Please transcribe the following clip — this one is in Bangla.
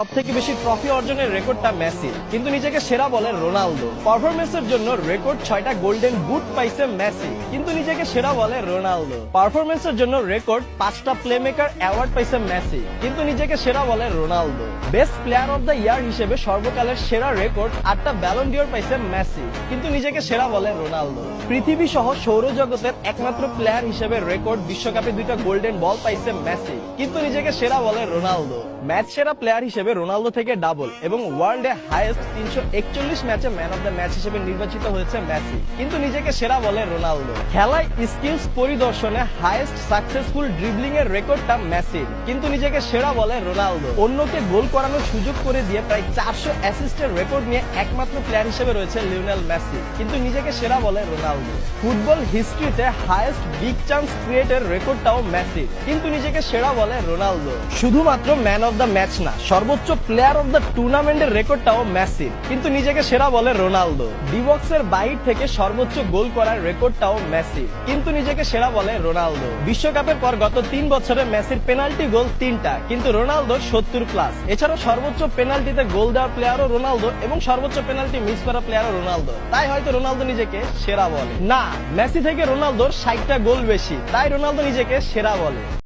সবথেকে বেশি ট্রফি অর্জনের রেকর্ডটা মেসি, কিন্তু নিজেকে সেরা বলে রোনালদো। পারফরমেন্সের জন্য রেকর্ড 6টা গোল্ডেন বুট পাইছে মেসি, কিন্তু নিজেকে সেরা বলে রোনালদো। পারফরমেন্সের জন্য রেকর্ড 5টা প্লেমেকার অ্যাওয়ার্ড পাইছে মেসি, কিন্তু নিজেকে সেরা বলে Ronaldo. Best player of the year হিসেবে সর্বকালের সেরা রেকর্ড 8টা ব্যালন ডিওর পাইছে মেসি, কিন্তু নিজেকে সেরা বলে রোনালদো। পৃথিবী সহ সৌরজগতের একমাত্র প্লেয়ার হিসেবে রেকর্ড বিশ্বকাপে 2টা গোল্ডেন বল পাইছে মেসি, কিন্তু নিজেকে সেরা বলে রোনালদো। ম্যাচ সেরা প্লেয়ার হিসেবে রোনালদো থেকে ডাবল এবং ওয়ার্ল্ডে হাইয়েস্ট 341 ম্যাচে ম্যান অফ দ্য ম্যাচ হিসেবে নির্বাচিত হয়েছে মেসি, কিন্তু নিজেকে সেরা বলে রোনালদো। খেলায় স্কিলস পরিদর্শনে হাইয়েস্ট সাকসেসফুল ড্রিবলিং এর রেকর্ডটা মেসির, কিন্তু নিজেকে সেরা বলে রোনালদো। অন্যকে গোল করানোর সুযোগ করে দিয়ে প্রায় 400 অ্যাসিস্টের রেকর্ড নিয়ে একমাত্র প্লেয়ার হিসেবে রয়েছে লিওনেল মেসি, কিন্তু নিজেকে সেরা বলে রোনালদো। ফুটবল হিস্ট্রিতে হাইয়েস্ট বিগ চান্স ক্রিয়েটের রেকর্ডটাও মেসির, কিন্তু নিজেকে সেরা বলে রোনালদো। শুধুমাত্র ম্যান অফ দ্য ম্যাচ না, সর্বোচ্চ প্লেয়ার অফ দ্য টুর্নামেন্টের রেকর্ডটাও মেসির, কিন্তু নিজেকে সেরা বলে রোনালদো। ডিবক্সের বাইরে থেকে সর্বোচ্চ গোল করার রেকর্ডটাও মেসির, কিন্তু নিজেকে সেরা বলে রোনালদো। বিশ্বকাপের পর গত 3 বছরে মেসির পেনাল্টি গোল 3টা, কিন্তু রোনালদো 70+। এছাড়াও সর্বোচ্চ পেনাল্টিতে গোল দেওয়া প্লেয়ারও রোনালদো এবং সর্বোচ্চ পেনাল্টি মিস করা প্লেয়ারও রোনালদো। তাই হয়তো রোনালদো নিজেকে সেরা বলে। না, মেসি থেকে রোনালদোর 60টা গোল বেশি, তাই রোনালদো নিজেকে সেরা বলে।